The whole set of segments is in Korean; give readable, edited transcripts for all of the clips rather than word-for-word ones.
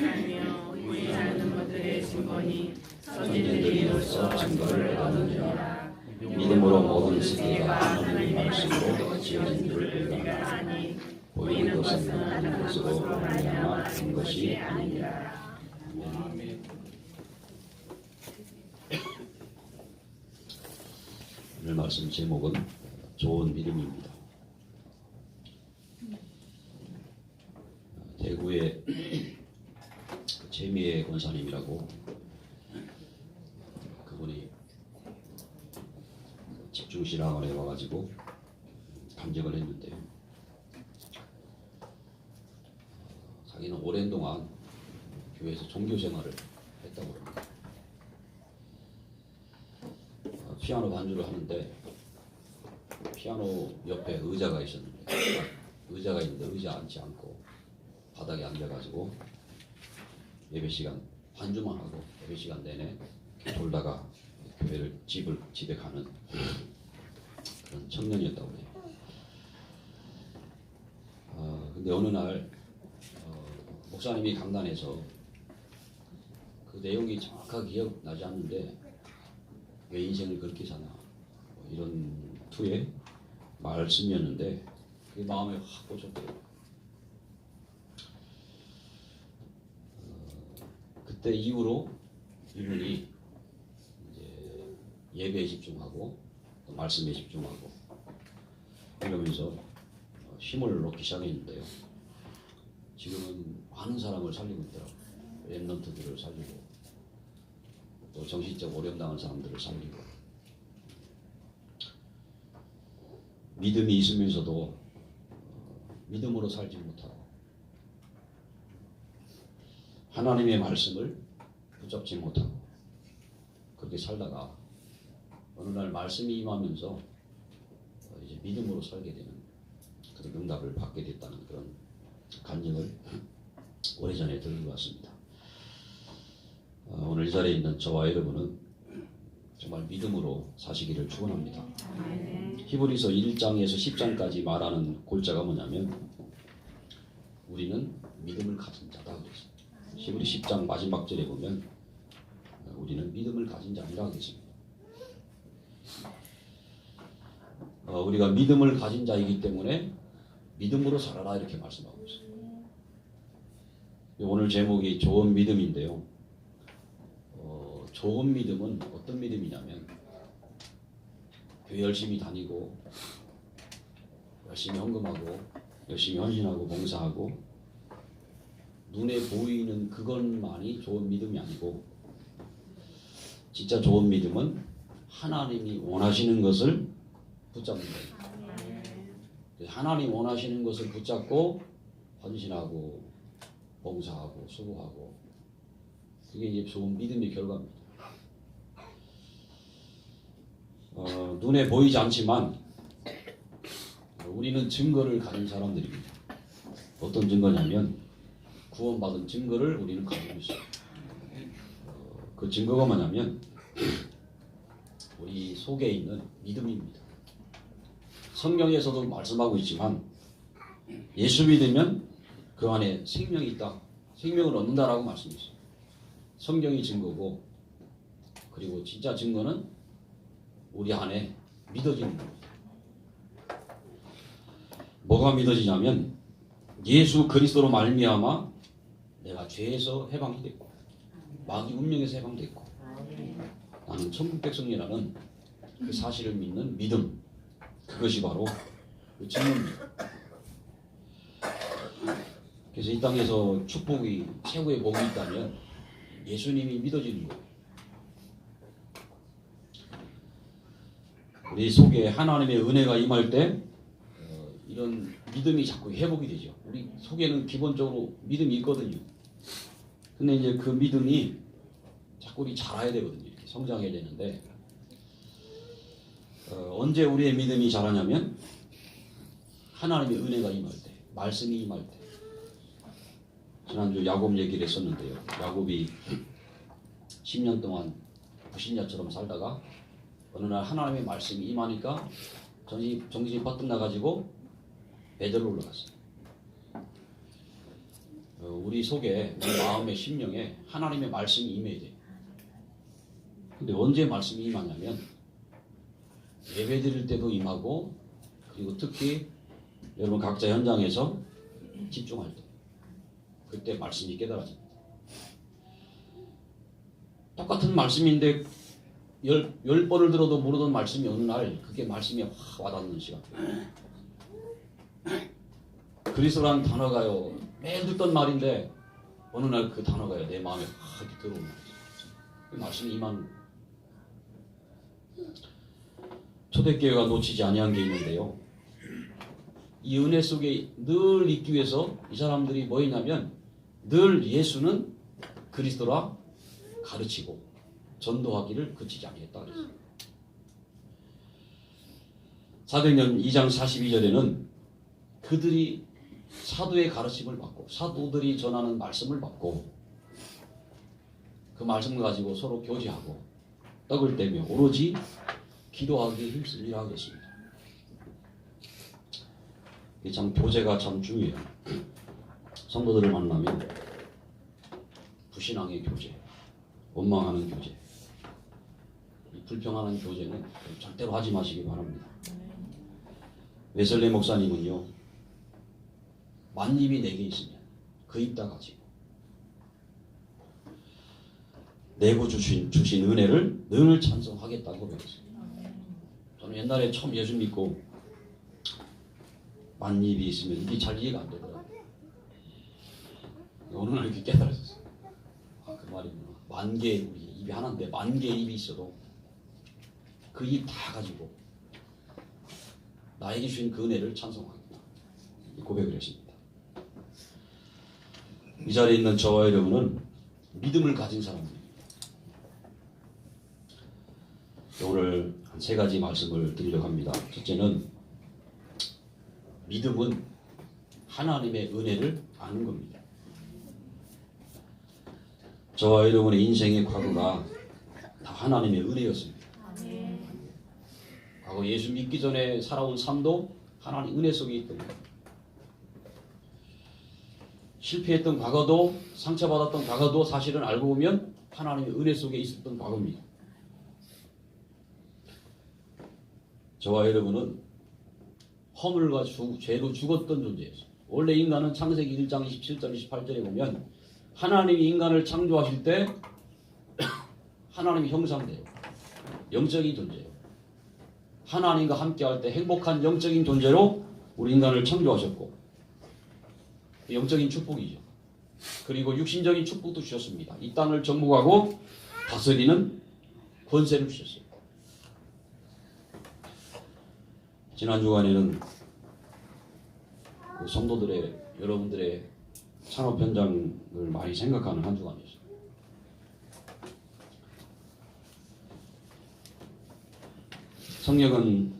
아니요 보이지 않는 것들의 증거니 선지자들로서 증거를 얻느니라. 믿음으로 모든 세계가 하나님의 말씀으로 지어진 줄 우리가 아니 보이는 것은 하나님 것으로 말미암아 된 것이 아니니라. 오늘 말씀 제목은 좋은 믿음입니다. 대구의 재미의 권사님이라고 그분이 집중신앙원에 와가지고 감정을 했는데요. 자기는 오랜 동안 교회에서 종교 생활을 했다고 합니다. 피아노 반주를 하는데 피아노 옆에 의자가 있었는데 의자가 있는데 의자 앉지 않고 바닥에 앉아가지고 예배 시간 반주만 하고 예배 시간 내내 돌다가 교회를 집에 가는 그런 청년이었다고 해요. 근데 어느 날 목사님이 강단에서 그 내용이 정확하게 기억나지 않는데 왜 인생을 그렇게 사나 이런 투의 말씀이었는데 그게 마음에 확 꽂혔대요. 그때 이후로 이분이 이제 예배에 집중하고 또 말씀에 집중하고 이러면서 힘을 놓기 시작했는데요. 지금은 많은 사람을 살리고 있더라고요. 랩런트들을 살리고 또 정신적 오염 당한 사람들을 살리고 믿음이 있으면서도 믿음으로 살지 못하고 하나님의 말씀을 붙잡지 못하고 그렇게 살다가 어느 날 말씀이 임하면서 이제 믿음으로 살게 되는 그런 응답을 받게 됐다는 그런 간증을 오래전에 들은 것 같습니다. 오늘 이 자리에 있는 저와 여러분은 정말 믿음으로 사시기를 축원합니다. 히브리서 1장에서 10장까지 말하는 골자가 뭐냐면 우리는 믿음을 가진 자다 그랬습니다. 히브리 10장 마지막 절에 보면 우리는 믿음을 가진 자이라 그랬습니다. 우리가 믿음을 가진 자이기 때문에 믿음으로 살아라 이렇게 말씀하고 있습니다. 오늘 제목이 좋은 믿음인데요. 좋은 믿음은 어떤 믿음이냐면 교회 열심히 다니고 열심히 헌금하고 열심히 헌신하고 봉사하고 눈에 보이는 그것만이 좋은 믿음이 아니고 진짜 좋은 믿음은 하나님이 원하시는 것을 붙잡는 거예요. 하나님 원하시는 것을 붙잡고 헌신하고 봉사하고 수고하고 그게 이제 좋은 믿음의 결과입니다. 눈에 보이지 않지만 우리는 증거를 가진 사람들입니다. 어떤 증거냐면 구원받은 증거를 우리는 가지고 있어요. 그 증거가 뭐냐면 우리 속에 있는 믿음입니다. 성경에서도 말씀하고 있지만 예수 믿으면 그 안에 생명이 있다. 생명을 얻는다라고 말씀했어요. 성경이 증거고 그리고 진짜 증거는 우리 안에 믿어지는 겁니다. 뭐가 믿어지냐면 예수 그리스도로 말미암아 내가 죄에서 해방이 됐고 마귀 운명에서 해방됐고 나는 천국 백성이라는 그 사실을 믿는 믿음 그것이 바로 그 증거입니다. 그래서 이 땅에서 축복이 최고의 복이 있다면 예수님이 믿어지는 거예요. 우리 속에 하나님의 은혜가 임할 때 이런 믿음이 자꾸 회복이 되죠. 우리 속에는 기본적으로 믿음이 있거든요. 근데 이제 그 믿음이 자꾸 우리 자라야 되거든요. 이렇게 성장해야 되는데 언제 우리의 믿음이 자라냐면 하나님의 은혜가 임할 때, 말씀이 임할 때. 지난주 야곱 얘기를 했었는데요. 야곱이 10년 동안 불신자처럼 살다가 어느 날 하나님의 말씀이 임하니까 정신이 퍼뜩 나가지고 베들로 올라갔어요. 우리 속에 우리 마음의 심령에 하나님의 말씀이 임해야 돼요. 근데 언제 말씀이 임하냐면 예배 드릴 때도 임하고 그리고 특히 여러분 각자 현장에서 집중할 때 그때 말씀이 깨달아집니다. 똑같은 말씀인데 열 번을 들어도 모르던 말씀이 어느 날 그게 말씀이 확 와닿는 시간. 그리스도라는 단어가요 매일 듣던 말인데 어느 날 그 단어가요 내 마음에 확 이렇게 들어오는 거죠. 그 말씀이 임하는 거예요. 초대교회가 놓치지 아니한 게 있는데요. 이 은혜 속에 늘 있기 위해서 이 사람들이 뭐였냐면 늘 예수는 그리스도라 가르치고 전도하기를 그치지 아니했다 그랬어요. 사도행전 2장 42절에는 그들이 사도의 가르침을 받고 사도들이 전하는 말씀을 받고 그 말씀을 가지고 서로 교제하고 떡을 떼며 오로지 기도하기에 힘쓰리라 하겠습니다. 참 교제가 참 중요해요. 성도들을 만나면 불신앙의 교제, 원망하는 교제, 이 불평하는 교제는 절대로 하지 마시기 바랍니다. 웨슬리 목사님은요, 만입이 내게 있으면 그 입 다 가지고 내고 주신 은혜를 늘 찬송하겠다고 배웠어요. 저는 옛날에 처음 예수 믿고 만입이 있으면 이게 잘 이해가 안 되더라고요. 어느 날 이렇게 깨달았었어요. 아, 그 말이구나. 만 개의 우리 입이 하나인데 만 개의 입이 있어도 그 입 다 가지고 나에게 주신 그 은혜를 찬송하겠다. 고백을 했습니다. 이 자리에 있는 저와 여러분은 믿음을 가진 사람입니다. 오늘 한 세 가지 말씀을 드리려고 합니다. 첫째는 믿음은 하나님의 은혜를 아는 겁니다. 저와 여러분의 인생의 과거가 다 하나님의 은혜였습니다. 과거 예수 믿기 전에 살아온 삶도 하나님 은혜 속에 있던 거예요. 실패했던 과거도 상처받았던 과거도 사실은 알고 보면 하나님의 은혜 속에 있었던 과거입니다. 저와 여러분은 허물과 죄로 죽었던 존재였어요. 원래 인간은 창세기 1장 27절 28절에 보면 하나님이 인간을 창조하실 때 하나님의 형상대로 영적인 존재예요. 하나님과 함께할 때 행복한 영적인 존재로 우리 인간을 창조하셨고 영적인 축복이죠. 그리고 육신적인 축복도 주셨습니다. 이 땅을 정복하고 다스리는 권세를 주셨어요. 지난 주간에는 그 성도들의 여러분들의 산업 현장을 많이 생각하는 한 주간이었어요. 성경은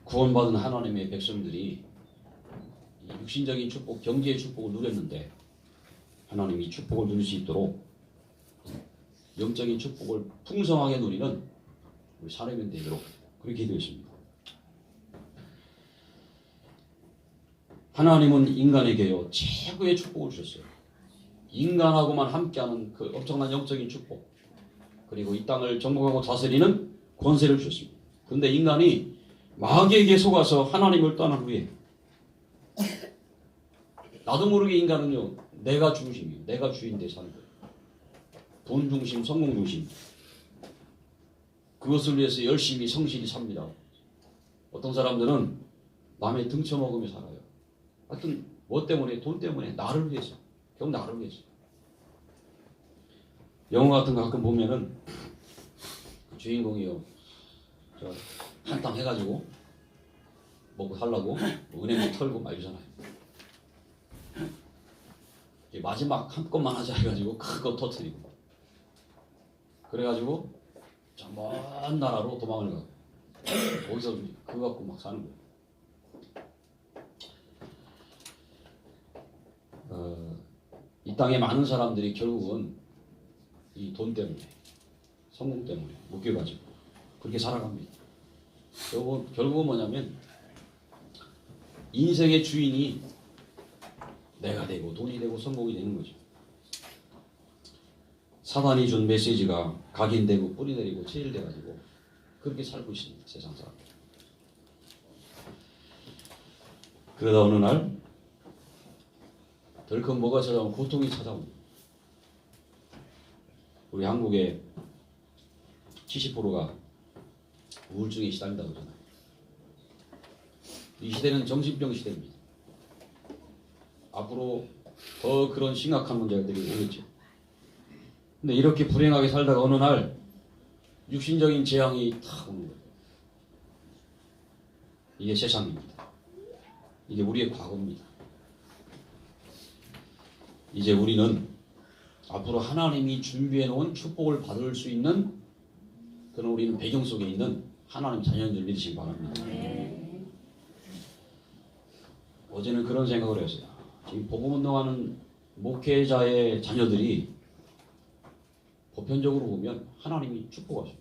구원받은 하나님의 백성들이 육신적인 축복, 경제의 축복을 누렸는데 하나님이 축복을 누릴 수 있도록 영적인 축복을 풍성하게 누리는 우리 사람이 되도록 그렇게 기도했습니다. 하나님은 인간에게요 최고의 축복을 주셨어요. 인간하고만 함께하는 그 엄청난 영적인 축복, 그리고 이 땅을 정복하고 다스리는 권세를 주셨습니다. 그런데 인간이 마귀에게 속아서 하나님을 떠난 후에 나도 모르게 인간은요 내가 중심이에요. 내가 주인데 사는 거예요. 돈 중심, 성공 중심, 그것을 위해서 열심히 성실히 삽니다. 어떤 사람들은 남의 등쳐먹으며 살아요. 하여튼 뭐 때문에? 돈 때문에, 나를 위해서, 결국 나를 위해서. 영화 같은 거 가끔 보면은 그 주인공이요 저 한탕 해가지고 먹고 살라고 은행을 털고 막 이러잖아요. 마지막 한 건만 하자 해가지고 그거 터뜨리고 그래가지고 저 먼 나라로 도망을 가고 거기서 그거 갖고 막 사는 거예요. 이 땅에 많은 사람들이 결국은 이 돈 때문에, 성공 때문에 묶여가지고 그렇게 살아갑니다. 결국은 뭐냐면 인생의 주인이 내가 되고 돈이 되고 성공이 되는 거죠. 사단이 준 메시지가 각인되고 뿌리 내리고 체질돼가지고 그렇게 살고 있습니다. 세상 사람. 그러다 어느 날 덜컥 뭐가 찾아오면 고통이 찾아옵니다. 우리 한국의 70%가 우울증에 시달린다고 하잖아요. 이 시대는 정신병 시대입니다. 앞으로 더 그런 심각한 문제들이 오겠죠. 근데 이렇게 불행하게 살다가 어느 날 육신적인 재앙이 탁 오는 거예요. 이게 세상입니다. 이게 우리의 과거입니다. 이제 우리는 앞으로 하나님이 준비해 놓은 축복을 받을 수 있는 그런 우리는 배경 속에 있는 하나님 자녀들 믿으시기 바랍니다. 어제는 그런 생각을 했어요. 지금 복음운동하는 목회자의 자녀들이 보편적으로 보면 하나님이 축복하셔요.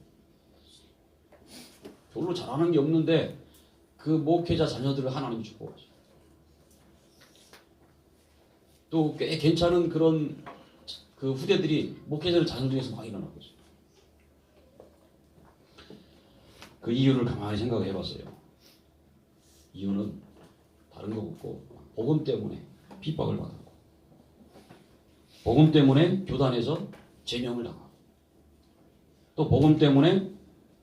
별로 잘하는 게 없는데 그 목회자 자녀들을 하나님이 축복하셔요. 또 꽤 괜찮은 그런 그 후대들이 목회자 자녀 중에서 막 일어나고 있어요. 그 이유를 가만히 생각해 봤어요. 이유는 다른 거 없고 복음 때문에 핍박을 받았고 복음 때문에 교단에서 제명을 당하고 또 복음 때문에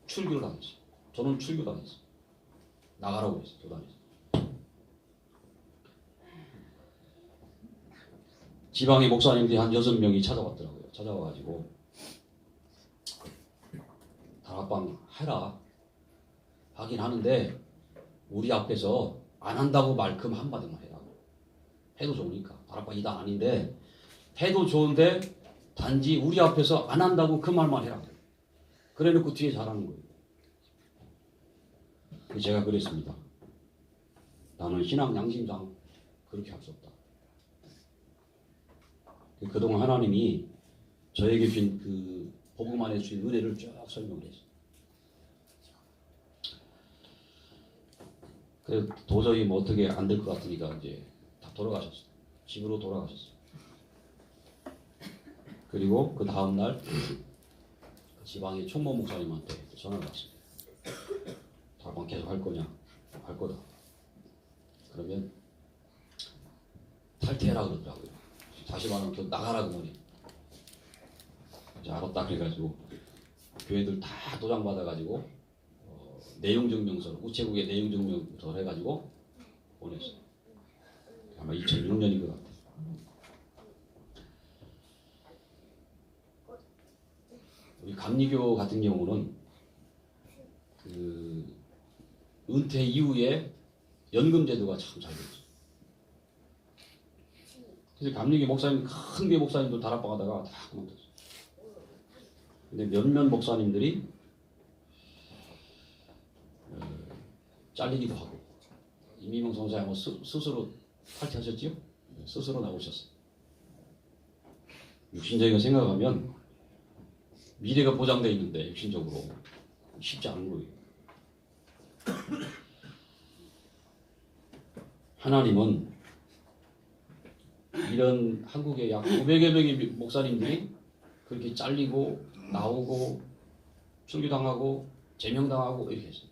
출교를 당했어요. 저는 출교당했어요. 나가라고 했어요. 교단에서. 지방의 목사님들이 한 6명이 찾아왔더라고요. 찾아와가지고 다락방 해라 하긴 하는데 우리 앞에서 안 한다고 말끔 한마디만 해라. 해도 좋으니까 다락방 이단 아닌데 해도 좋은데 단지 우리 앞에서 안 한다고 그 말만 해라. 그래놓고 뒤에 잘하는 거예요. 제가 그랬습니다. 나는 신앙 양심상 그렇게 할 수 없다. 그동안 하나님이 저에게 준 그 복음 안에 주신 은혜를 쭉 설명을 했어요. 그래서 도저히 뭐 어떻게 안 될 것 같으니까 이제 다 돌아가셨어요. 집으로 돌아가셨어요. 그리고 그 다음날 지방의 총무 목사님한테 전화를 왔습니다. 다락방 계속 할 거냐? 할 거다. 그러면 탈퇴해라 그러더라고요. 다시 말하면 나가라고 뭐니. 이제 알았다 그래가지고 교회들 다 도장 받아가지고 내용증명서 우체국에 내용증명서 해가지고 보냈어요. 아마 2006년인 것 같아요. 우리 감리교 같은 경우는 그 은퇴 이후에 연금 제도가 참 잘 됐어요. 그래서 감리교 목사님, 큰 교회 목사님도 다락방 하다가 다 그만뒀어요. 근데 몇몇 목사님들이 잘리기도 하고 이미명 선사님 뭐 스스로 탈퇴하셨지요? 스스로 나오셨어요. 육신적인 생각하면 미래가 보장되어 있는데 육신적으로 쉽지 않은 거예요. 하나님은 이런 한국의 약 500여 명의 목사님들이 그렇게 잘리고 나오고 출교당하고 제명당하고 이렇게 했어요.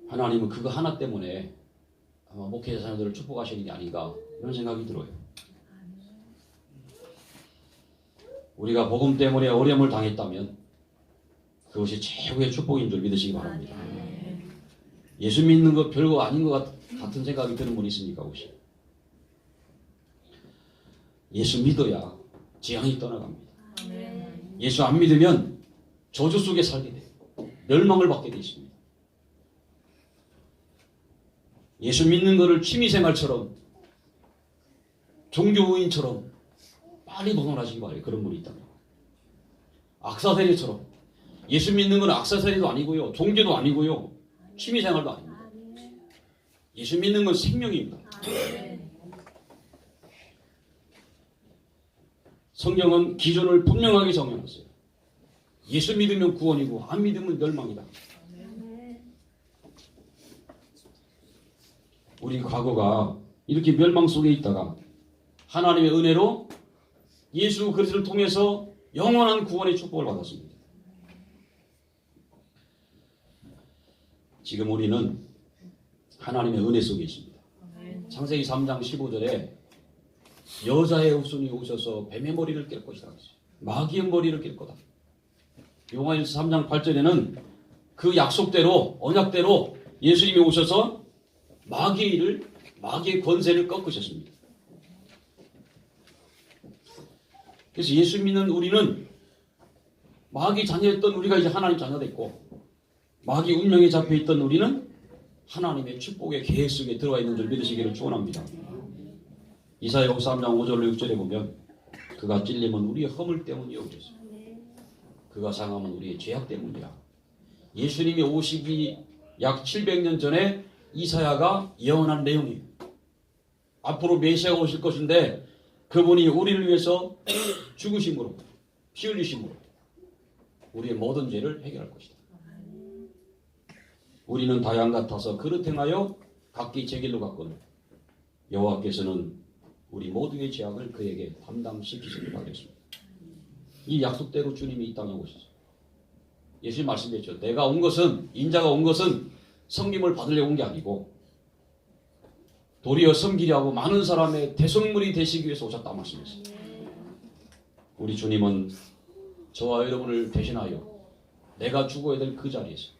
하나님은 그거 하나 때문에 아마 목회자 자녀들을 축복하시는 게 아닌가 이런 생각이 들어요. 우리가 복음 때문에 어려움을 당했다면 그것이 최고의 축복인 줄 믿으시기 바랍니다. 예수 믿는 거 별거 아닌 것 같은 생각이 드는 분 있습니까 혹시? 예수 믿어야 재앙이 떠나갑니다. 예수 안 믿으면 저주 속에 살게 돼요. 멸망을 받게 되어 있습니다. 예수 믿는 것을 취미생활처럼 종교인처럼 빨리 벗어나시기 바라요. 그런 분이 있다면. 악사세리처럼 예수 믿는 건 악사세리도 아니고요. 종교도 아니고요. 취미생활도 아닙니다. 예수 믿는 건 생명입니다. 성경은 기준을 분명하게 정해놨어요. 예수 믿으면 구원이고 안 믿으면 멸망이다. 우리 과거가 이렇게 멸망 속에 있다가 하나님의 은혜로 예수 그리스도를 통해서 영원한 구원의 축복을 받았습니다. 지금 우리는 하나님의 은혜 속에 있습니다. 창세기 3장 15절에 여자의 후손이 오셔서 뱀의 머리를 깰 것이다. 마귀의 머리를 깰 거다. 요한일서 3장 8절에는 그 약속대로 언약대로 예수님이 오셔서 마귀의 권세를 꺾으셨습니다. 그래서 예수 믿는 우리는 마귀 자녀였던 우리가 이제 하나님 자녀 됐고 마귀 운명에 잡혀있던 우리는 하나님의 축복의 계획 속에 들어와 있는 줄 믿으시기를 축원합니다. 이사야 53장 5절로 6절에 보면 그가 찔림은 우리의 허물 때문이요 그랬어요. 그가 상함은 우리의 죄악 때문이야. 예수님이 오시기 약 700년 전에 이사야가 예언한 내용이에요. 앞으로 메시아가 오실 것인데 그분이 우리를 위해서 죽으심으로 피 흘리심으로 우리의 모든 죄를 해결할 것이다. 우리는 다양 같아서 그릇 행하여 각기 제 길로 갔거늘 여호와께서는 우리 모두의 죄악을 그에게 담당시키시길 바랬습니다. 이 약속대로 주님이 이 땅에 오셨어요. 예수님 말씀했죠. 내가 온 것은 인자가 온 것은 섬김을 받으려고 온 게 아니고 도리어 섬기려 하고 많은 사람의 대성물이 되시기 위해서 오셨다 말씀했어요. 우리 주님은 저와 여러분을 대신하여 내가 죽어야 될 그 자리에서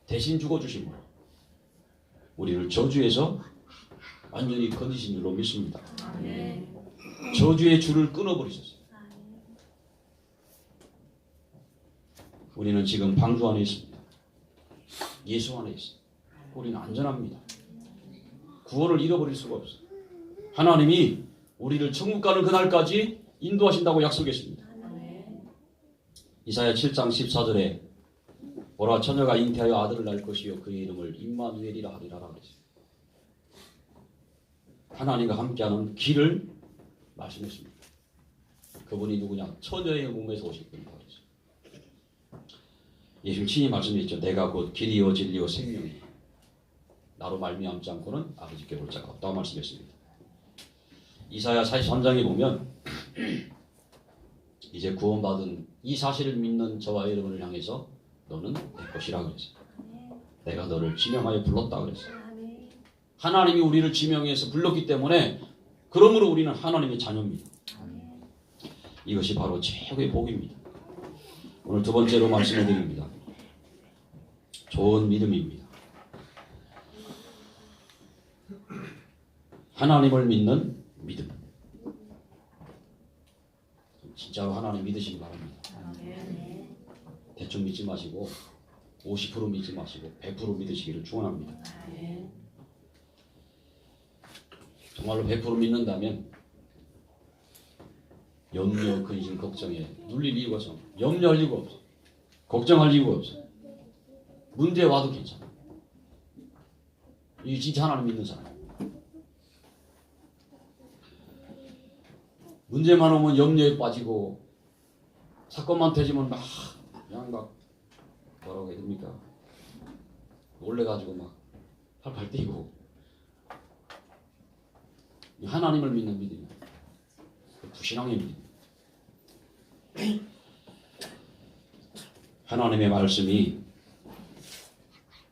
대신 죽어주심으로 우리를 저주에서 완전히 건지신 줄로 믿습니다. 저주의 줄을 끊어버리셨어요. 우리는 지금 방주 안에 있습니다. 예수 안에 있습니다. 우리는 안전합니다. 구원을 잃어버릴 수가 없어요. 하나님이 우리를 천국 가는 그날까지 인도하신다고 약속했습니다. 이사야 7장 14절에 보라 처녀가 잉태하여 아들을 낳을 것이요 그의 이름을 임마누엘이라 하리라 그랬어요. 하나님과 함께하는 길을 말씀했습니다. 그분이 누구냐? 처녀의 몸에서 오실 분이다 그랬어요. 예수님 친히 말씀했죠. 내가 곧 길이요 진리요 생명이 나로 말미암지 않고는 아버지께 볼 자가 없다고 말씀했습니다. 이사야 43장에 보면 이제 구원받은 이 사실을 믿는 저와 여러분을 향해서 너는 내 것이라 그랬어요. 내가 너를 지명하여 불렀다 그랬어요. 하나님이 우리를 지명해서 불렀기 때문에 그러므로 우리는 하나님의 자녀입니다. 이것이 바로 최고의 복입니다. 오늘 두 번째로 말씀을 드립니다. 좋은 믿음입니다. 하나님을 믿는 믿음. 진짜로 하나님 믿으시기 바랍니다. 대충 믿지 마시고 50% 믿지 마시고 100% 믿으시기를 축원합니다. 정말로 100% 믿는다면 염려, 근심, 걱정에 눌릴 이유가 없어. 염려할 이유가 없어. 걱정할 이유가 없어. 문제 와도 괜찮아. 이 진짜 하나님 믿는 사람. 문제만 오면 염려에 빠지고 사건만 터지면 막 그냥 막 뭐라고 해야 됩니까? 놀래가지고 막 팔팔 뛰고. 하나님을 믿는 믿음이에요. 불신앙의 믿음. 하나님의 말씀이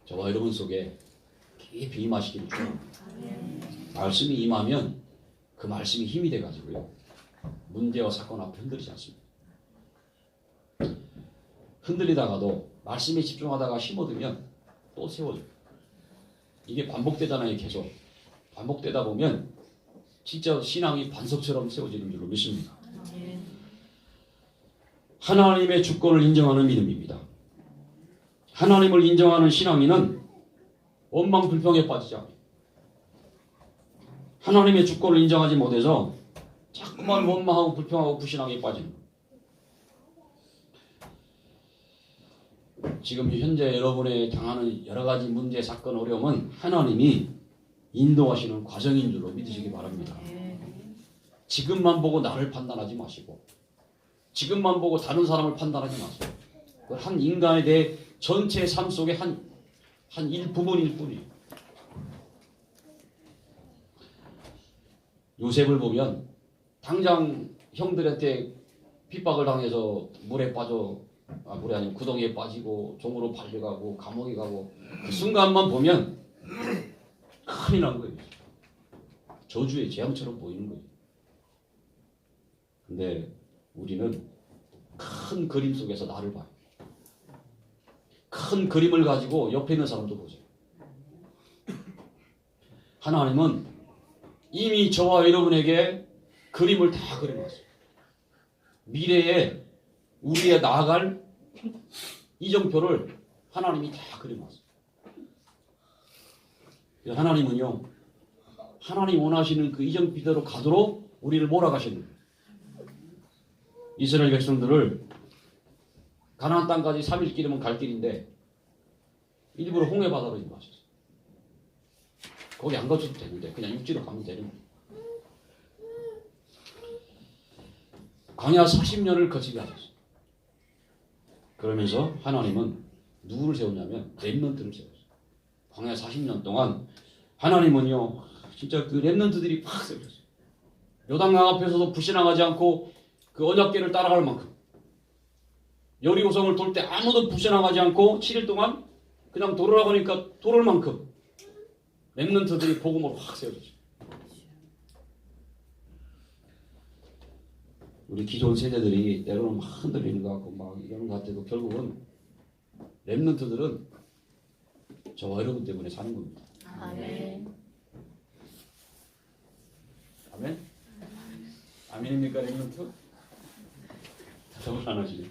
저와 여러분 속에 깊이 임하시기를 축원합니다. 말씀이 임하면 그 말씀이 힘이 돼가지고요. 문제와 사건 앞에 흔들리지 않습니다. 흔들리다가도 말씀에 집중하다가 힘어들면 또 세워져요. 이게 반복되잖아요. 계속. 반복되다 보면 진짜 신앙이 반석처럼 세워지는 줄로 믿습니다. 하나님의 주권을 인정하는 믿음입니다. 하나님을 인정하는 신앙인은 원망 불평에 빠지지 않아요. 하나님의 주권을 인정하지 못해서 자꾸만 원망하고 불평하고 불신앙에 빠지는 거예요. 지금 현재 여러분의 당하는 여러 가지 문제, 사건, 어려움은 하나님이 인도하시는 과정인 줄로 믿으시기 바랍니다. 지금만 보고 나를 판단하지 마시고 지금만 보고 다른 사람을 판단하지 마세요. 한 인간에 대해 전체 삶 속의 한 일부분일 뿐이에요. 요셉을 보면 당장 형들한테 핍박을 당해서 물에 빠져, 물이 아니고 구덩이에 빠지고 종으로 팔려가고 감옥에 가고 그 순간만 보면 큰일 난 거예요. 저주의 재앙처럼 보이는 거예요. 근데 우리는 큰 그림 속에서 나를 봐요. 큰 그림을 가지고 옆에 있는 사람도 보세요. 하나님은 이미 저와 여러분에게 그림을 다 그려놨어요. 미래에 우리의 나아갈 이정표를 하나님이 다 그려놨어요. 하나님은요, 하나님 원하시는 그 이정표대로 가도록 우리를 몰아가시는 거예요. 이스라엘 백성들을 가나안 땅까지 3일 길이면 갈 길인데 일부러 홍해 바다로 인도하셨어요. 거기 안 거쳐도 되는데 그냥 육지로 가면 되는 거예요. 광야 40년을 거치게 하셨어요. 그러면서 하나님은 누구를 세웠냐면 렘넌트를 세웠어요. 광야 40년 동안 하나님은요, 진짜 그 렘넌트들이 팍 세우셨어요. 요단강 앞에서도 부신앙하지 않고 그 언약궤를 따라갈 만큼, 여리고성을 돌 때 아무도 부신앙하지 않고 7일 동안 그냥 돌으라고 하니까 돌을 만큼 렘넌트들이 복음으로 확 세워졌어요. 우리 기존 세대들이 때로는 막 흔들리는 것 같고 막 이러는 것 같아도 결국은 렘넌트들은 저와 여러분 때문에 사는 겁니다. 아멘. 아멘? 아멘입니까, 렘넌트? 대답을 안 하시네.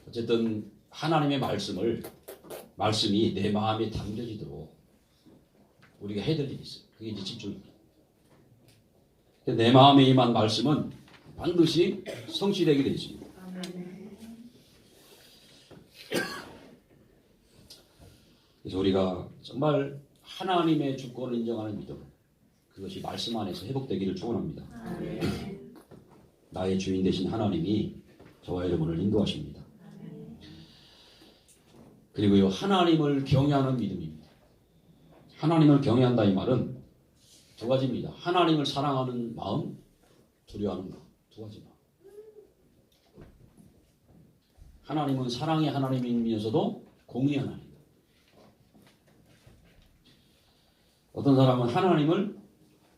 어쨌든 하나님의 말씀이 내 마음에 담겨지도록 우리가 해야 될 일이 있어요. 그게 이제 집중입니다. 내 마음에 임한 말씀은 반드시 성취되게 되어 있습니다. 그래서 우리가 정말 하나님의 주권을 인정하는 믿음, 그것이 말씀 안에서 회복되기를 축원합니다. 나의 주인 되신 하나님이 저와 여러분을 인도하십니다. 그리고요, 하나님을 경외하는 믿음입니다. 하나님을 경외한다 이 말은 두 가지입니다. 하나님을 사랑하는 마음, 두려워하는 마음, 두 가지 마음. 하나님은 사랑의 하나님이면서도 공의의 하나님. 어떤 사람은 하나님을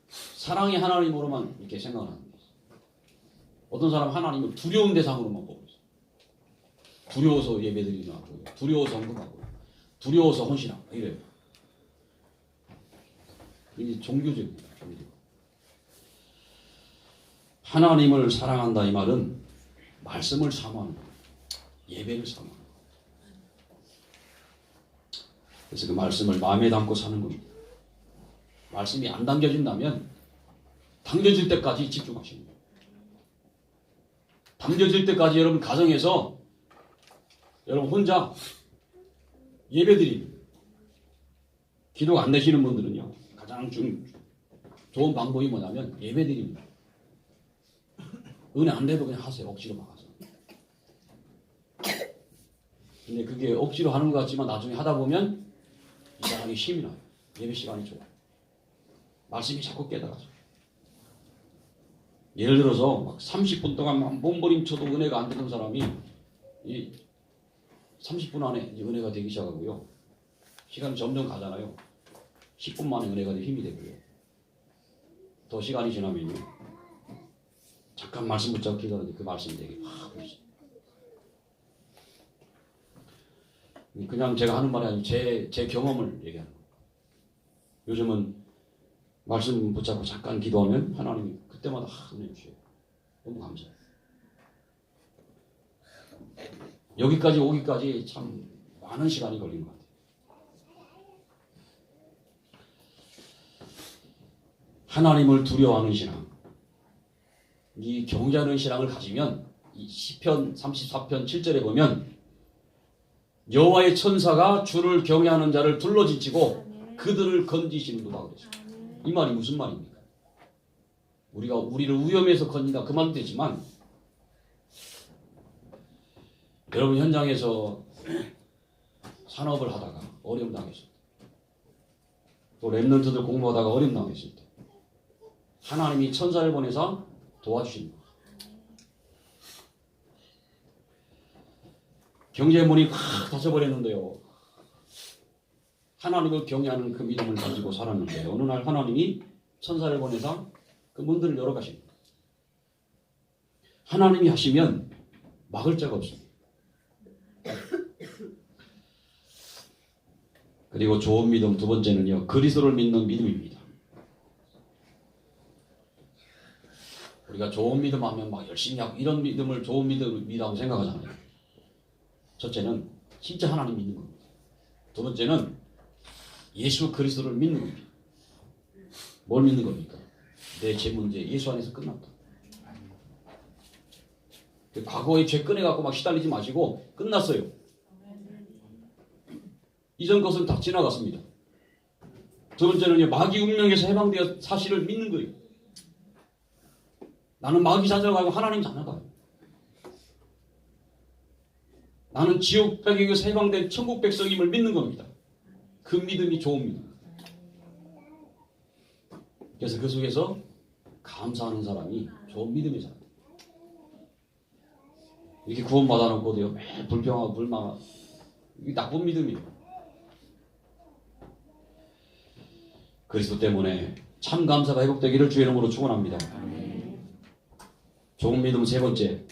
사랑의 하나님으로만 이렇게 생각하는 거예요. 어떤 사람은 하나님을 두려운 대상으로만 보고 있어요. 두려워서 예배드리는 것 같고요. 두려워서 헌금하고요. 두려워서 헌신하고 이래요. 이게 종교적입니다. 종교적. 하나님을 사랑한다 이 말은 말씀을 사모하는 거예요. 예배를 사모하는 거예요. 그래서 그 말씀을 마음에 담고 사는 겁니다. 말씀이 안 담겨진다면 담겨질 때까지 집중하시는 거예요. 담겨질 때까지 여러분 가정에서 여러분 혼자 예배드리는 거예요. 기도가 안 되시는 분들은요, 가장 좋은 방법이 뭐냐면 예배드립니다. 은혜 안 돼도 그냥 하세요. 억지로 막아서. 근데 그게 억지로 하는 것 같지만 나중에 하다 보면 이상하게 힘이 나요. 예배 시간이 좋아요. 말씀이 자꾸 깨달아져요. 예를 들어서 막 30분 동안 막 몸부림쳐도 은혜가 안 되는 사람이 이 30분 안에 이제 은혜가 되기 시작하고요. 시간이 점점 가잖아요. 10분 만에 은혜가 되고 힘이 되고요. 더 시간이 지나면요, 잠깐 말씀 붙잡고 기도하는데 그 말씀이 되게 확 그러죠. 그냥 제가 하는 말이 아니고 제 경험을 얘기하는 거예요. 요즘은 말씀 붙잡고 잠깐 기도하면 하나님이 그때마다 은혜 주셔요. 너무 감사해요. 여기까지 오기까지 참 많은 시간이 걸린 것 같아요. 하나님을 두려워하는 신앙, 이 경외하는 신앙을 가지면 이 시편 34편 7절에 보면 여호와의 천사가 주를 경외하는 자를 둘러지치고 그들을 건지시는도다 그랬어요. 이 말이 무슨 말입니까? 우리가 우리를 위험에서 건진다 그 말도 되지만 여러분 현장에서 산업을 하다가 어려움 당했을 때, 또 랩런트들 공부하다가 어려움 당했을 때 하나님이 천사를 보내서 도와주십니다. 경제문이 확 닫혀버렸는데요. 하나님을 경외하는 그 믿음을 가지고 살았는데 어느 날 하나님이 천사를 보내서 그 문들을 열어가십니다. 하나님이 하시면 막을 자가 없습니다. 그리고 좋은 믿음 두 번째는요, 그리스도를 믿는 믿음입니다. 우리가 좋은 믿음 하면 막 열심히 하고 이런 믿음을 좋은 믿음이라고 생각하잖아요. 첫째는 진짜 하나님 믿는 겁니다. 두 번째는 예수 그리스도를 믿는 겁니다. 뭘 믿는 겁니까? 내 죄 문제 예수 안에서 끝났다. 과거의 죄 꺼내갖고 막 시달리지 마시고 끝났어요. 이전 것은 다 지나갔습니다. 두 번째는요, 마귀 운명에서 해방되어 사실을 믿는 거예요. 나는 마귀 자녀가 아니고 하나님 자녀다. 나는 지옥 배경에서 해방된 천국 백성임을 믿는 겁니다. 그 믿음이 좋은 믿음. 그래서 그 속에서 감사하는 사람이 좋은 믿음의 사람. 이렇게 구원받아 놓고도요, 매일 불평하고 불만하고, 이게 나쁜 믿음이에요. 그리스도 때문에 참 감사가 회복되기를 주의 이름으로 축원합니다. 좋은 믿음 세 번째,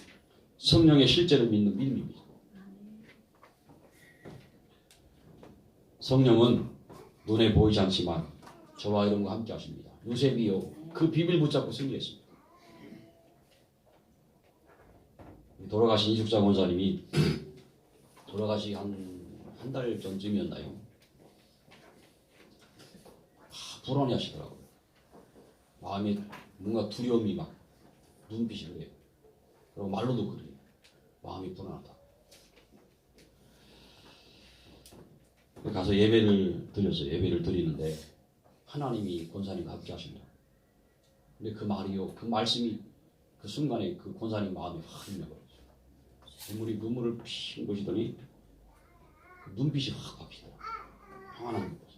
성령의 실제를 믿는 믿음입니다. 성령은 눈에 보이지 않지만 저와 여러분과 함께 하십니다. 요셉이요, 그 비밀 붙잡고 승리했습니다. 돌아가신 이숙자 권사님이 돌아가시 한 달 전쯤이었나요? 불안해 하시더라고요. 마음에 뭔가 두려움이 막 눈빛이 그래요. 그리고 말로도 그래요. 마음이 불안하다. 가서 예배를 드렸어요. 예배를 드리는데 하나님이 권사님과 함께 하십니다. 근데 그 말이요, 그 말씀이 그 순간에 그 권사님 마음이 확 눌려버렸어요. 눈물을 핑 보시더니 그 눈빛이 확 바뀌더라고요. 평안한 눈빛.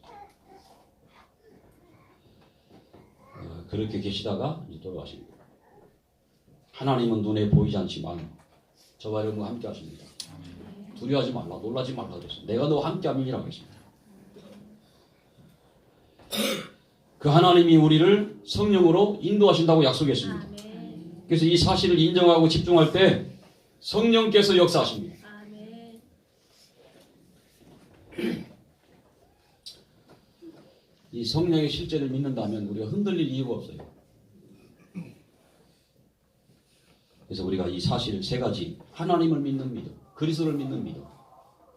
그렇게 계시다가 이제 돌아가십니다. 하나님은 눈에 보이지 않지만 저와 여러분과 함께 하십니다. 두려워하지 말라, 놀라지 말라 그랬어요. 내가 너와 함께 함이라고 했습니다. 그 하나님이 우리를 성령으로 인도하신다고 약속했습니다. 그래서 이 사실을 인정하고 집중할 때 성령께서 역사하십니다. 이 성령의 실제를 믿는다면 우리가 흔들릴 이유가 없어요. 그래서 우리가 이 사실 세 가지, 하나님을 믿는 믿음, 그리스도를 믿는 믿음,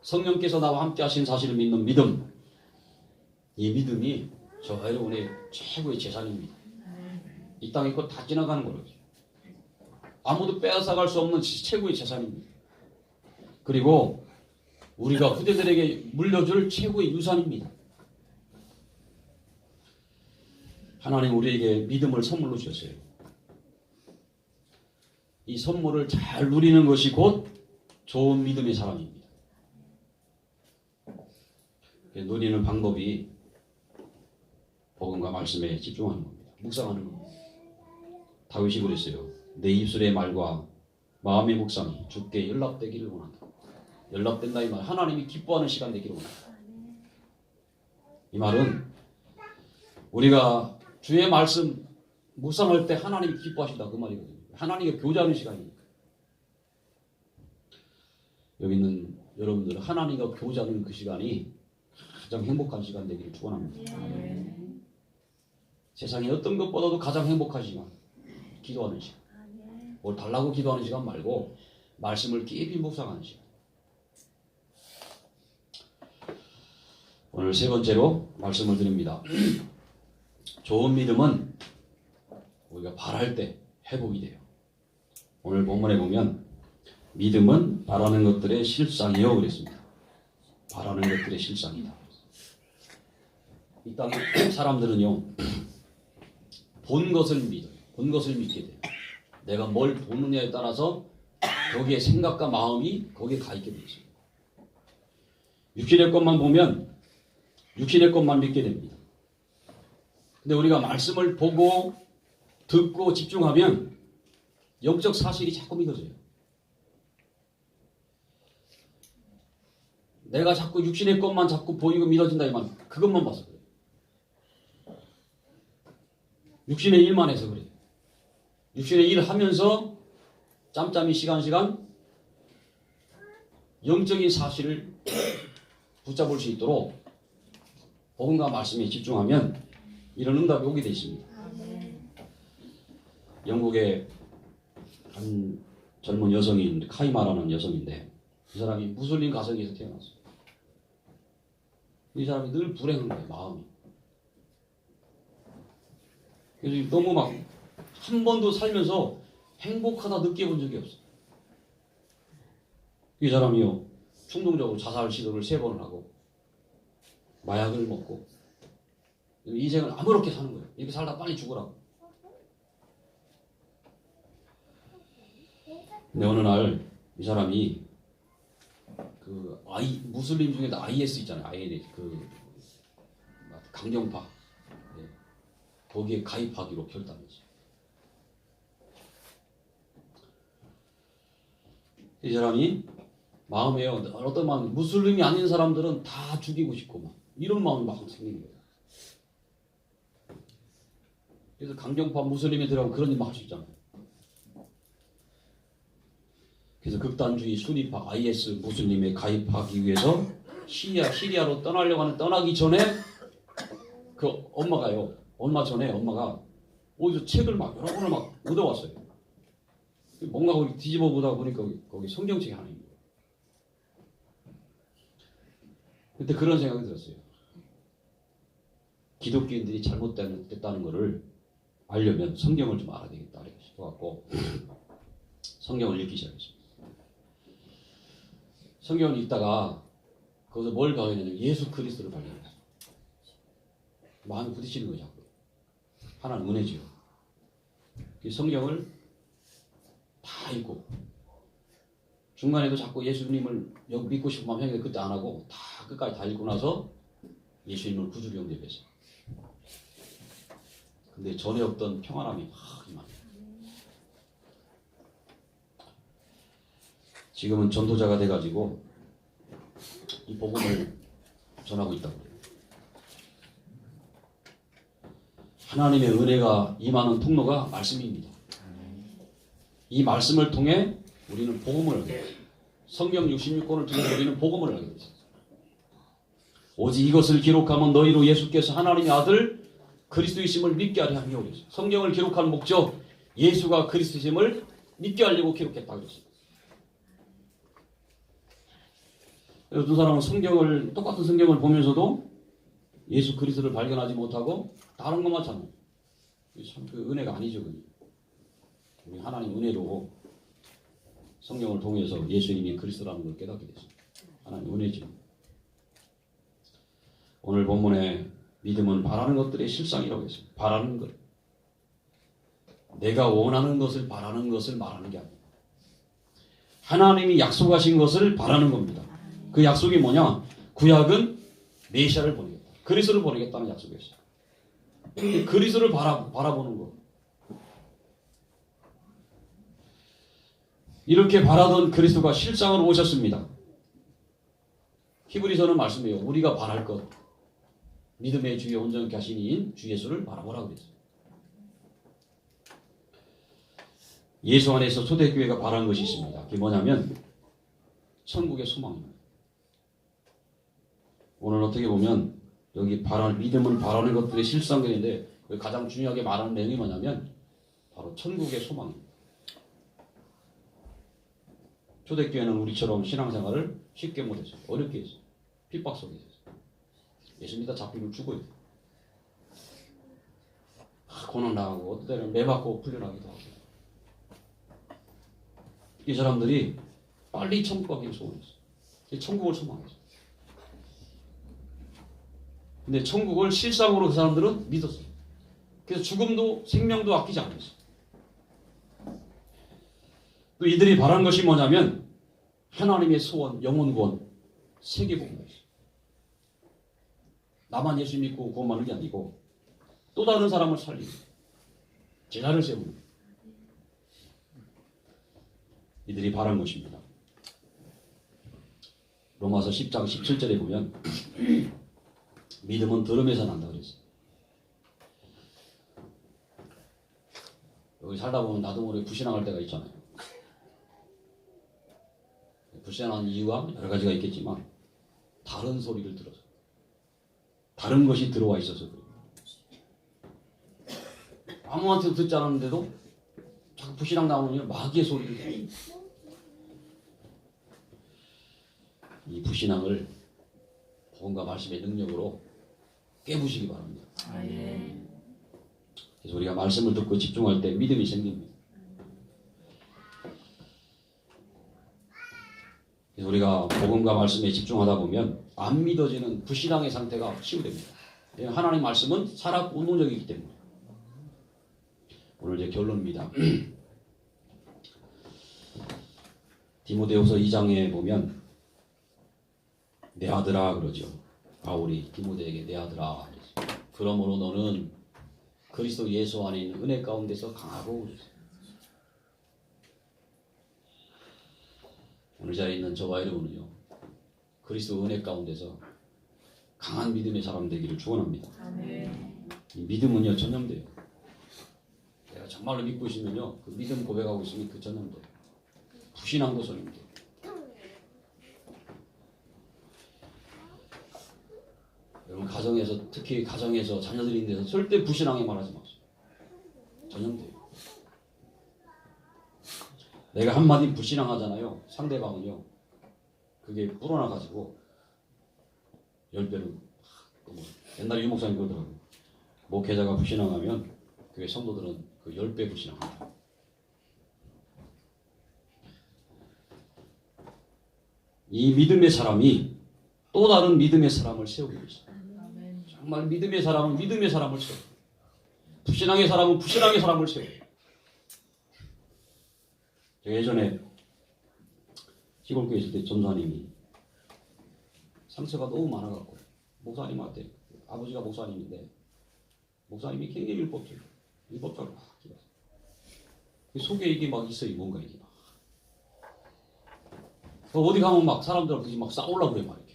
성령께서 나와 함께 하신 사실을 믿는 믿음, 이 믿음이 저와 여러분의 최고의 재산입니다. 이 땅에 거 다 지나가는 거예요. 아무도 빼앗아갈 수 없는 최고의 재산입니다. 그리고 우리가 후대들에게 물려줄 최고의 유산입니다. 하나님 우리에게 믿음을 선물로 주셨어요. 이 선물을 잘 누리는 것이 곧 좋은 믿음의 사람입니다. 누리는 방법이 복음과 말씀에 집중하는 겁니다. 묵상하는 겁니다. 다윗이 그랬어요. 내 입술의 말과 마음의 묵상이 주께 연락되기를 원한다. 연락된다 이 말, 하나님이 기뻐하는 시간 되기를 원한다. 이 말은 우리가 주의 말씀 묵상할 때 하나님이 기뻐하신다 그 말이거든요. 하나님과 교제하는 시간이니까. 여기 있는 여러분들은 하나님과 교제하는 그 시간이 가장 행복한 시간 되기를 축원합니다. 세상에 어떤 것보다도 가장 행복한 시간, 기도하는 시간. 뭘 달라고 기도하는 시간 말고 말씀을 깊이 묵상하는 시간. 오늘 세 번째로 말씀을 드립니다. 좋은 믿음은 우리가 바랄 때 회복이 돼요. 오늘 본문에 보면 믿음은 바라는 것들의 실상이요 그랬습니다. 바라는 것들의 실상이다. 이 땅의 사람들은요, 본 것을 믿어요. 본 것을 믿게 돼요. 내가 뭘 보느냐에 따라서 거기에 생각과 마음이 거기에 가 있게 되어 있습니다. 육신의 것만 보면 육신의 것만 믿게 됩니다. 근데 우리가 말씀을 보고 듣고 집중하면 영적 사실이 자꾸 믿어져요. 내가 자꾸 육신의 것만 자꾸 보이고 믿어진다 이 말, 그것만 봐서 그래요. 육신의 일만 해서 그래요. 육신의 일 하면서 짬짬이 시간 영적인 사실을 붙잡을 수 있도록 복음과 말씀에 집중하면 이런 응답이 오게 되어 있습니다. 영국의 한 젊은 여성인 카이마라는 여성인데 이 사람이 무슬림 가정에서 태어났어요. 이 사람이 늘 불행한 거예요. 마음이. 그래서 너무 막 한 번도 살면서 행복하다 느껴본 적이 없어요. 이 사람이요 충동적으로 자살 시도를 3번을 하고 마약을 먹고 인생을 아무렇게 사는 거예요. 이렇게 살다 빨리 죽으라고. 근데 어느 날 이 사람이 그 무슬림 중에도 IS 있잖아요. IS 그 강경파 거기에 가입하기로 결단했어요. 이 사람이 마음에 어떤 마음, 무슬림이 아닌 사람들은 다 죽이고 싶고 막 이런 마음이 막 생기는 거예요. 그래서 강경파 무슬림에 들어가면 그런 일 막 할 수 있잖아요. 그래서 극단주의 수니파 IS 무슬림에 가입하기 위해서 시리아로 떠나기 전에 그 엄마가요. 얼마 전에 엄마가 어디서 책을 막 여러 권을 막 얻어왔어요. 뭔가 거기 뒤집어 보다 보니까 거기 성경책이 하나 있는 거예요. 그때 그런 생각이 들었어요. 기독교인들이 잘못됐다는 것을 알려면 성경을 좀 알아야 되겠다 싶어갖고 성경을 읽기 시작했습니다. 성경을 읽다가 거기서 뭘 발견했냐면 예수 그리스도를 발견했어요. 마음이 부딪히는 거죠. 하나는 은혜지요. 성경을 다 읽고 중간에도 자꾸 예수님을 믿고 싶은 마음 생겼는데 그때 안 하고 다 끝까지 다 읽고 나서 예수님을 구주로 영접했어요. 근데 전에 없던 평안함이 확 임하네요. 지금은 전도자가 돼가지고 이 복음을 전하고 있다고 해요. 하나님의 은혜가 임하는 통로가 말씀입니다. 이 말씀을 통해 우리는 복음을 알게 돼요. 성경 66권을 통해 우리는 복음을 알게 됐어요. 오직 이것을 기록하면 너희로 예수께서 하나님의 아들 그리스도이심을 믿게 하려 함이오. 성경을 기록한 목적 예수가 그리스도이심을 믿게 하려고 기록했다고 그랬어요. 두 사람은 똑같은 성경을 보면서도 예수 그리스도를 발견하지 못하고 다른 것만 찾는 참 그 은혜가 아니죠. 우리 하나님 은혜로 성경을 통해서 예수님이 그리스도라는 걸 깨닫게 됐습니다. 하나님 은혜죠. 오늘 본문에 믿음은 바라는 것들의 실상이라고 했습니다. 바라는 것. 내가 원하는 것을 바라는 것을 말하는 게 아닙니다. 하나님이 약속하신 것을 바라는 겁니다. 그 약속이 뭐냐? 구약은 메시아를 보내겠다. 그리스도를 보내겠다는 약속이었어요. 그리스도를 바라보는 것. 이렇게 바라던 그리스도가 실상으로 오셨습니다. 히브리서는 말씀해요. 우리가 바랄 것. 믿음의 주의 온전케 하신 이인 주 예수를 바라보라고 그랬어요. 예수 안에서 초대교회가 바라는 것이 있습니다. 그게 뭐냐면 천국의 소망입니다. 오늘 어떻게 보면 여기 믿음을 바라는 것들의 실상들인데 가장 중요하게 말하는 내용이 뭐냐면 바로 천국의 소망입니다. 초대교회는 우리처럼 신앙생활을 쉽게 못했어요. 어렵게 했어요. 핍박 속에 있었어요. 예수 믿다 잡히면 죽어요. 고난당하고 어떤 때는 매맞고 풀려나기도 하고. 이 사람들이 빨리 천국 가기를 소원했어요. 천국을 소망했어요. 근데 천국을 실상으로 그 사람들은 믿었어요. 그래서 죽음도 생명도 아끼지 않았어요. 또 이들이 바란 것이 뭐냐면 하나님의 소원, 영혼 구원, 세계 복음이었어요. 나만 예수 믿고 구원받는 게 아니고 또 다른 사람을 살리고 제자를 세우는 거예요. 이들이 바란 것입니다. 로마서 10장 17절에 보면 믿음은 들음에서 난다 그랬어요. 여기 살다 보면 나도 모르게 불신앙할 때가 있잖아요. 불신앙하는 이유가 여러 가지가 있겠지만 다른 소리를 들어서 다른 것이 들어와 있어서 그래요. 아무한테도 듣지 않았는데도 자꾸 불신앙 나오면 마귀의 소리를 해요. 이 불신앙을 복음과 말씀의 능력으로 깨부시기 바랍니다. 그래서 우리가 말씀을 듣고 집중할 때 믿음이 생깁니다. 그래서 우리가 복음과 말씀에 집중하다 보면 안 믿어지는 불신앙의 상태가 치유됩니다. 하나님 말씀은 살아있고 운동적이기 때문에. 오늘 이제 결론입니다. 디모데후서 2장에 보면 내 아들아 그러죠. 바울이 디모데에게 내 아들아. 그러므로 너는 그리스도 예수 안에 있는 은혜 가운데서 강하고 오늘 자리에 있는 저와 여러분은요. 그리스도 은혜 가운데서 강한 믿음의 사람 되기를 축원합니다. 이 믿음은요 전염돼요. 내가 정말로 믿고 있으면요. 그 믿음 고백하고 있으면 그 전염돼요. 불신앙도 전염돼요. 여러분 가정에서 특히 가정에서 자녀들이 있는 데서 절대 불신앙에 말하지 마세요. 전염돼요. 내가 한마디 불신앙하잖아요. 상대방은요. 그게 불어나가지고 10배는 옛날에 유 목사님 그러더라고요. 목회자가 불신앙하면 교회 성도들은 그 10배 불신앙한다. 이 믿음의 사람이 또 다른 믿음의 사람을 세우고 있어요. 정말 믿음의 사람은 믿음의 사람을 세워요. 불신앙의 사람은 불신앙의 사람을 세워요. 제가 예전에 시골교회 있을 때 전사님이 상처가 너무 많아갖고 목사님한테 아버지가 목사님인데 목사님이 굉장히 율법적으로 막 기도하세요. 속에 이게 막 있어요. 뭔가 이게 막. 어디 가면 막 사람들하고 막 싸우려고 그래 막 이렇게.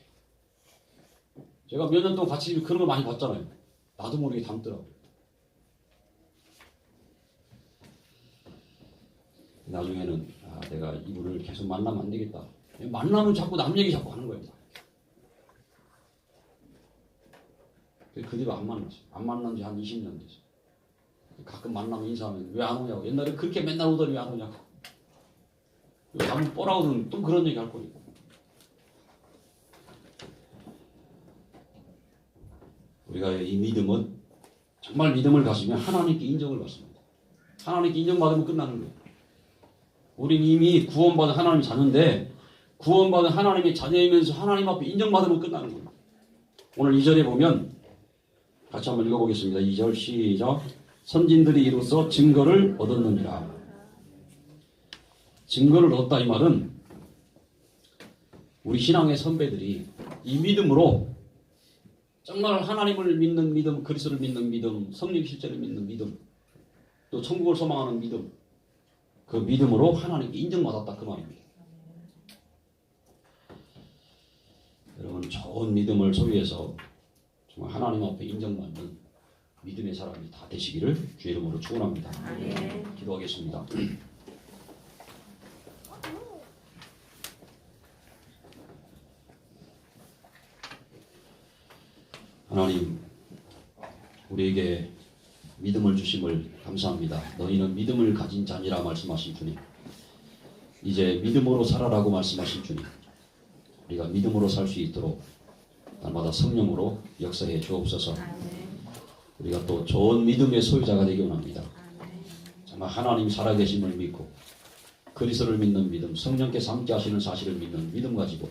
제가 몇 년 동안 같이 그런 걸 많이 봤잖아요. 나도 모르게 닮더라고요. 나중에는 내가 이분을 계속 만나면 안 되겠다. 만나면 자꾸 남 얘기 자꾸 하는 거예요. 그 뒤로 안 만났어요. 안 만난 지 한 20년 됐어요. 가끔 만나면 인사하면 왜 안 오냐고. 옛날에 그렇게 맨날 오더니 왜 안 오냐고. 한번 뽀라오든 또 그런 얘기 할 거니까. 우리가 이 믿음은 정말 믿음을 가지면 하나님께 인정을 받습니다. 하나님께 인정받으면 끝나는 거예요. 우린 이미 구원받은 하나님의 자녀인데 구원받은 하나님의 자녀이면서 하나님 앞에 인정받으면 끝나는 거예요. 오늘 2절에 보면 같이 한번 읽어보겠습니다. 2절 시작. 선진들이 이로써 증거를 얻었느니라. 증거를 얻었다 이 말은 우리 신앙의 선배들이 이 믿음으로 정말 하나님을 믿는 믿음, 그리스도를 믿는 믿음, 성령 실제를 믿는 믿음, 또 천국을 소망하는 믿음, 그 믿음으로 하나님께 인정받았다 그 말입니다. 여러분 좋은 믿음을 소유해서 정말 하나님 앞에 인정받는 믿음의 사람이 다 되시기를 주의 이름으로 축원합니다. 기도하겠습니다. 하나님, 우리에게 믿음을 주심을 감사합니다. 너희는 믿음을 가진 자니라 말씀하신 주님. 이제 믿음으로 살아라고 말씀하신 주님. 우리가 믿음으로 살 수 있도록 날마다 성령으로 역사해 주옵소서. 우리가 또 좋은 믿음의 소유자가 되기 원합니다. 정말 하나님 살아계심을 믿고 그리스도를 믿는 믿음, 성령께서 함께 하시는 사실을 믿는 믿음 가지고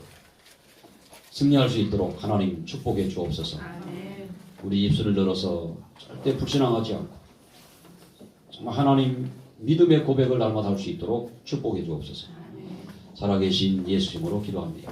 승리할 수 있도록 하나님 축복해 주옵소서. 우리 입술을 열어서 절대 불신앙하지 않고 정말 하나님 믿음의 고백을 날마다 할 수 있도록 축복해 주옵소서. 살아계신 예수님으로 기도합니다.